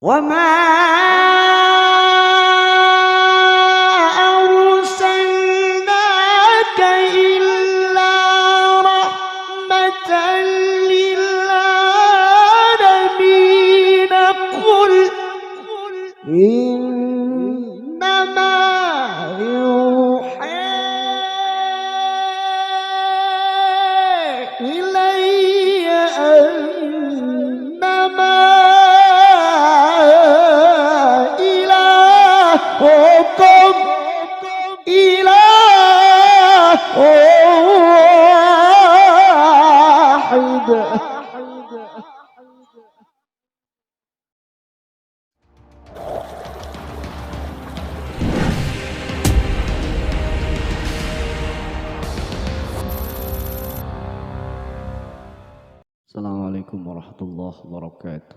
وما أرسلناك إلا رحمة للعالمين. قل إنما يوحى إلي أنما إلهكم إله واحد. السلام عليكم ورحمة الله وبركاته.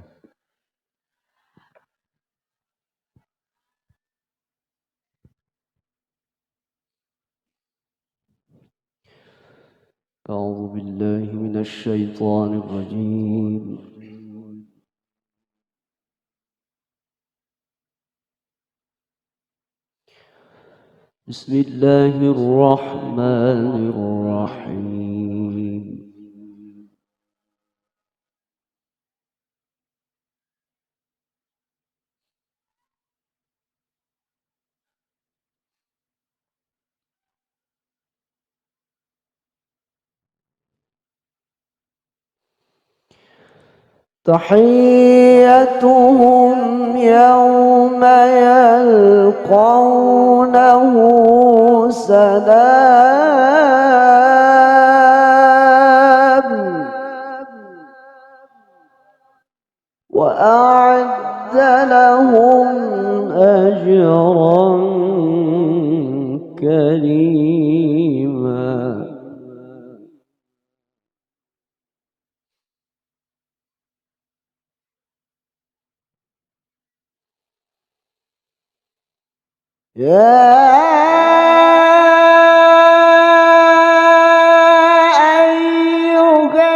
أعوذ بالله من الشيطان الرجيم. بسم الله الرحمن الرحيم. تحيتهم يوم يلقونه سلام وأعد لهم أجرا كريما. يا أيها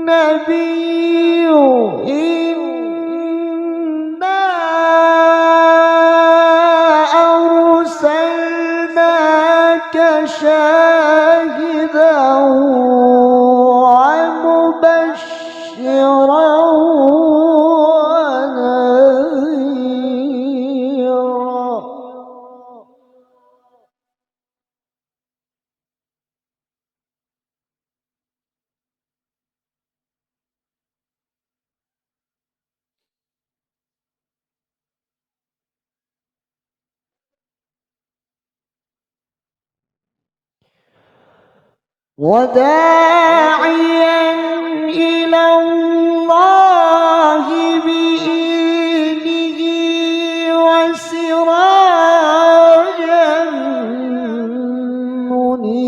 النبي إنا أرسلناك شاهدا ومبشرا وداعيا إلى الله بإذنه وسراجا منيرا.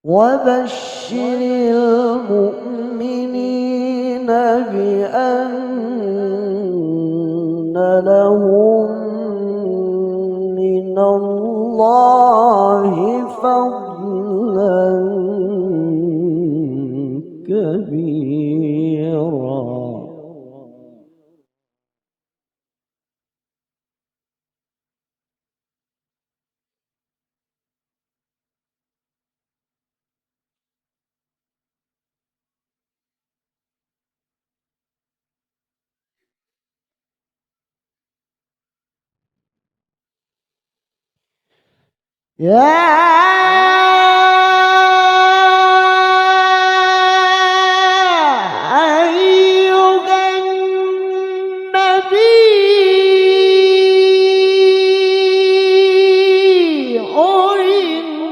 وبشر المؤمنين بأن لهم من الله فضلا كبيرا. يا أيها النبي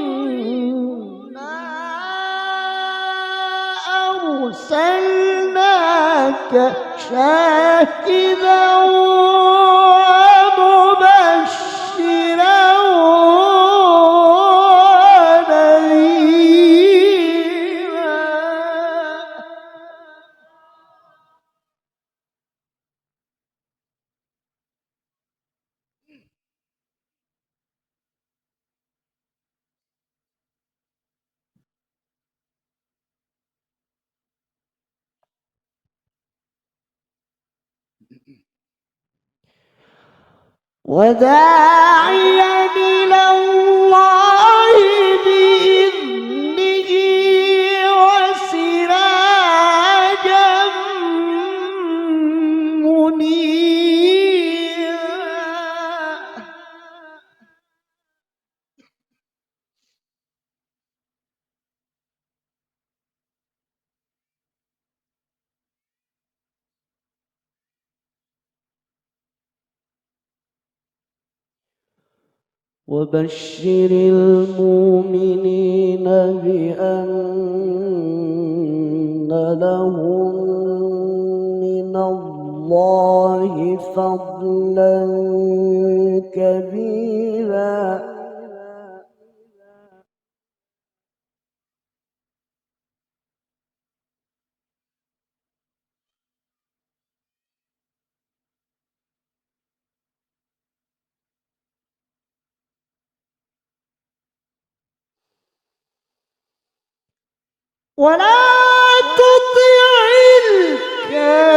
إنا أرسلناك شاهدا ومبشرا ونذيرا. وداعيا إلى الله بإذنه وسراجا منيرا. وبشر المؤمنين بأن لهم من الله فضلا كبيرا. ولا تطع الكافرين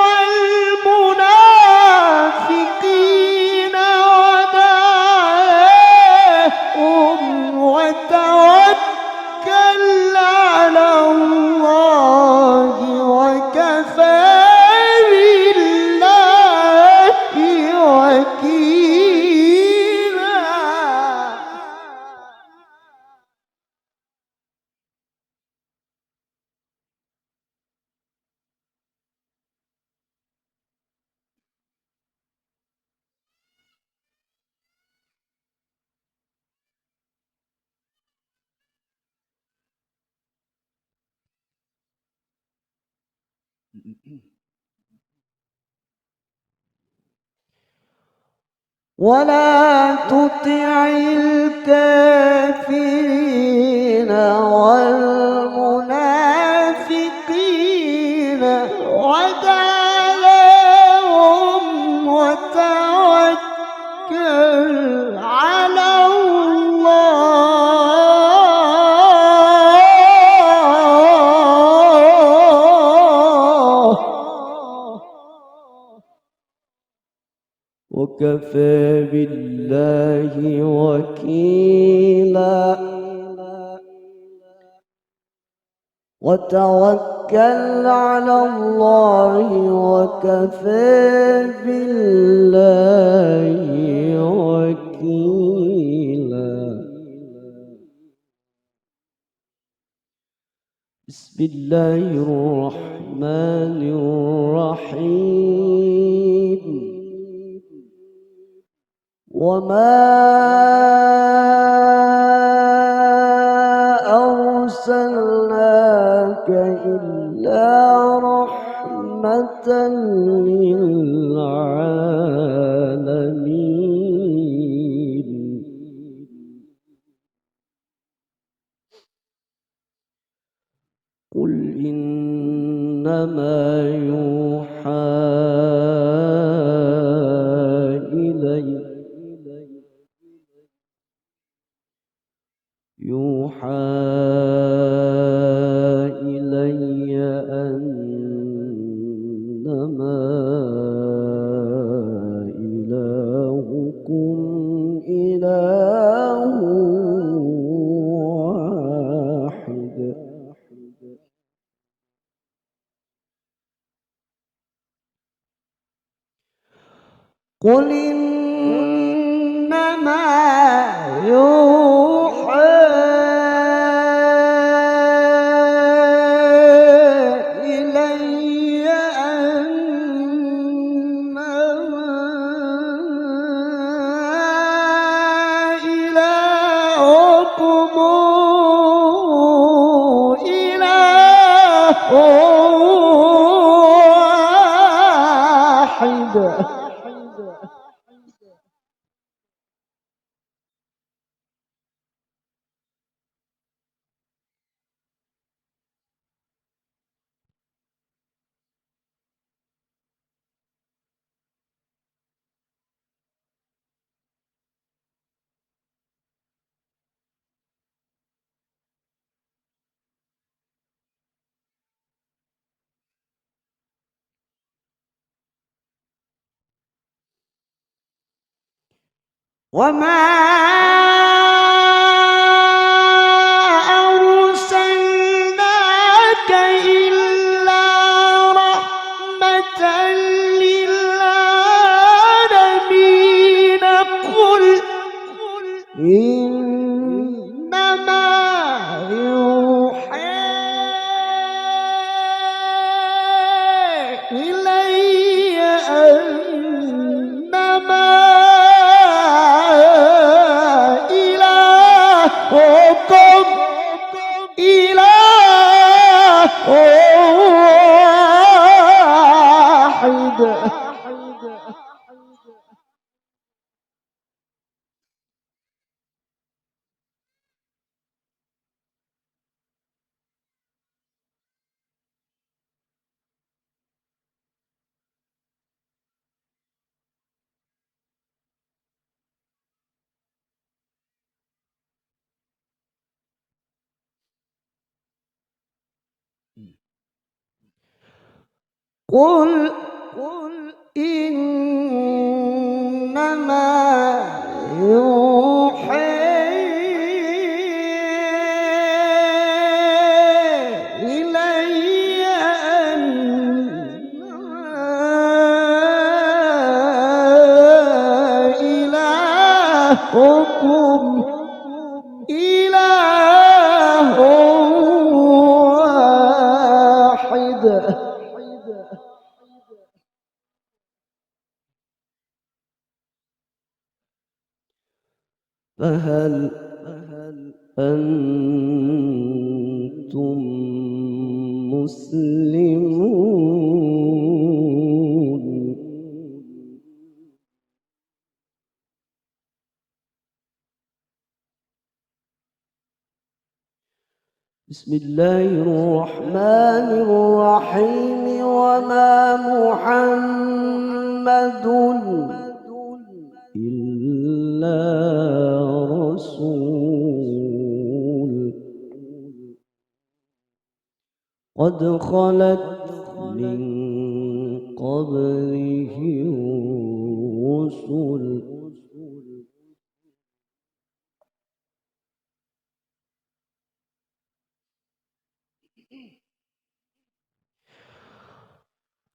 والمنافقين ودعهم وتوكل على الله وكفى بالله وكيلا. ولا تطع الكافرين والمنافقين ودع لهم وتوكل على الله وكفى بالله وكيلا. وتوكل على الله وكفى بالله وكيلا. بسم الله الرحمن الرحيم. وما أرسلناك إلا رحمة للعالمين. قل إنما يوحى إلي أنما إلهكم إله واحد. قل إنما يوحى إلي أنما إلهكم إله واحد. وما أرسلناك إلا رحمة للعالمين. قل إنما يوحى إلي أنما إلهكم إله واحد. قل إنما يوحى إلي أنما إلهكم إله واحد. فهل أنتم مسلمون؟ بسم الله الرحمن الرحيم. وما محمد إلا رسول قد خلت من قبله الرسل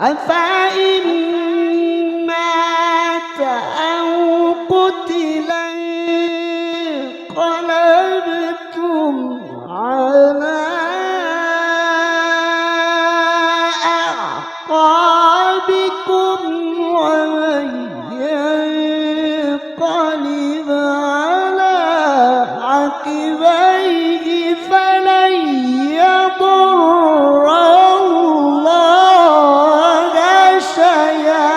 أفإن مات أو قتل انقلبتم على أعقابكم ومن ينقلب على عقبيه فلن يضر الله شيئا.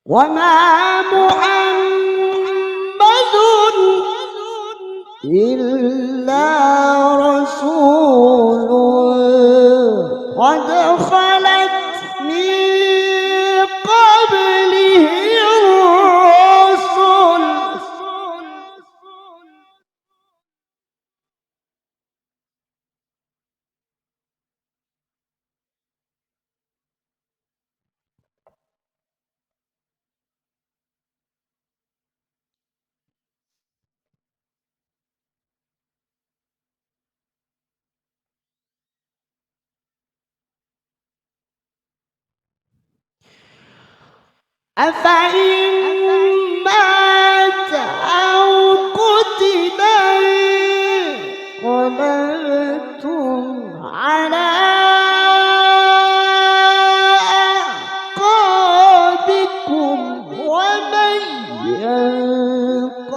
وما محمد إلا رسول قد خلت من قبله الرسل أفإن مات أو قتل انقلبتم على أعقابكم ومن ينقلب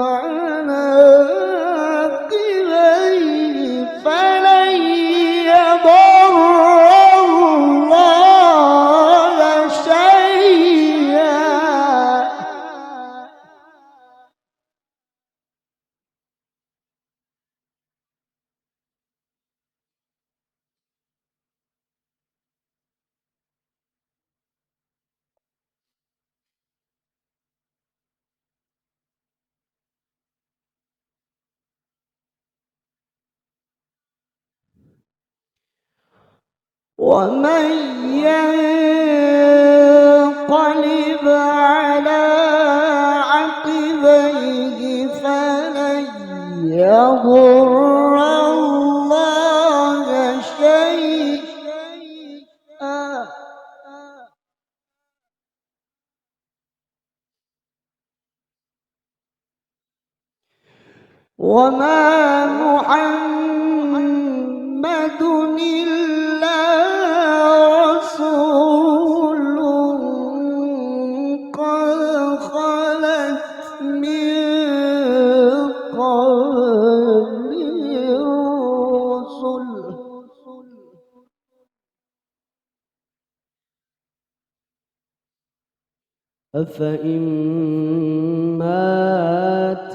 على عقبيه فلن يضر الله شيئا. ومن ينقلب على عقبيه فلن يضر الله شيئا. وما محمد إلا رسول قد خلت من قبله الرسل أفإن مات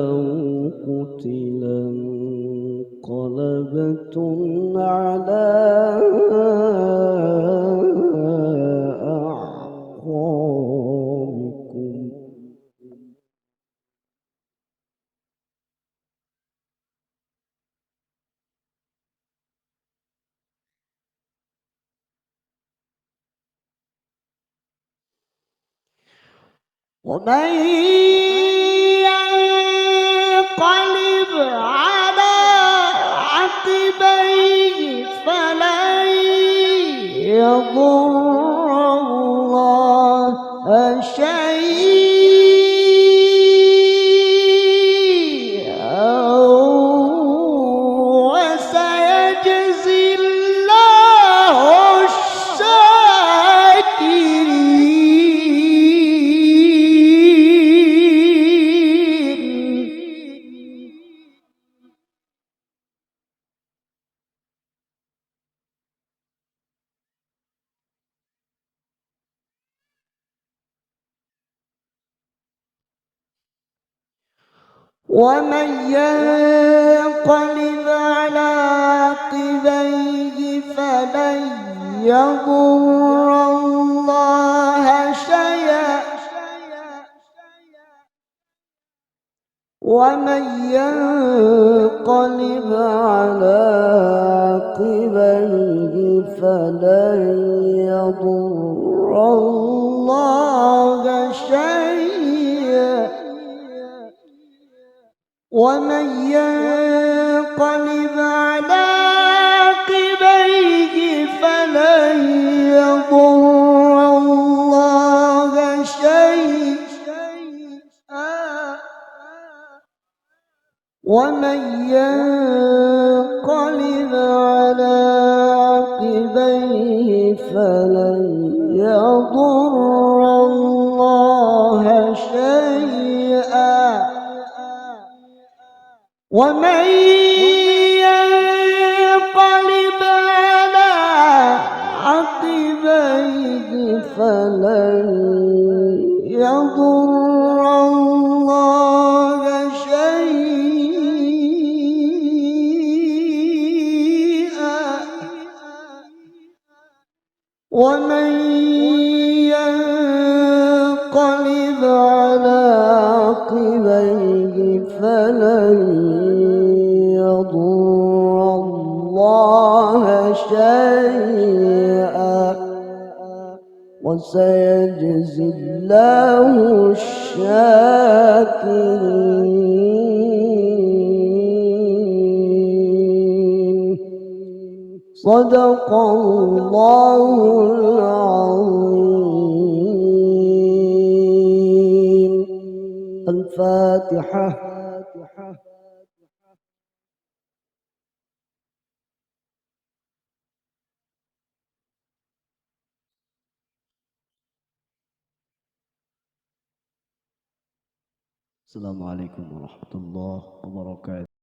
أو قتلا انقلبتم على أعقابكم. ومن ينقلب على عقبيه فلن يضر الله شيئا وسيجزي الله ومن ينقلب على عقبيه فلن يضر الله شيئا ومن ينقلب على عقبيه فلن يضر الله شيئا ومن ينقلب على عقبيه فلن يضر الله شيئا ومن ينقلب على عقبيه فلن يضر الله شيئا ومن ينقلب على عقبيه فلن يضر الله شيئا ومن ينقلب على عقبيه فلن يضر الله شيئا وسيجزي الله الشاكرين. صدق الله العظيم. الفاتحة. السلام عليكم ورحمة الله وبركاته.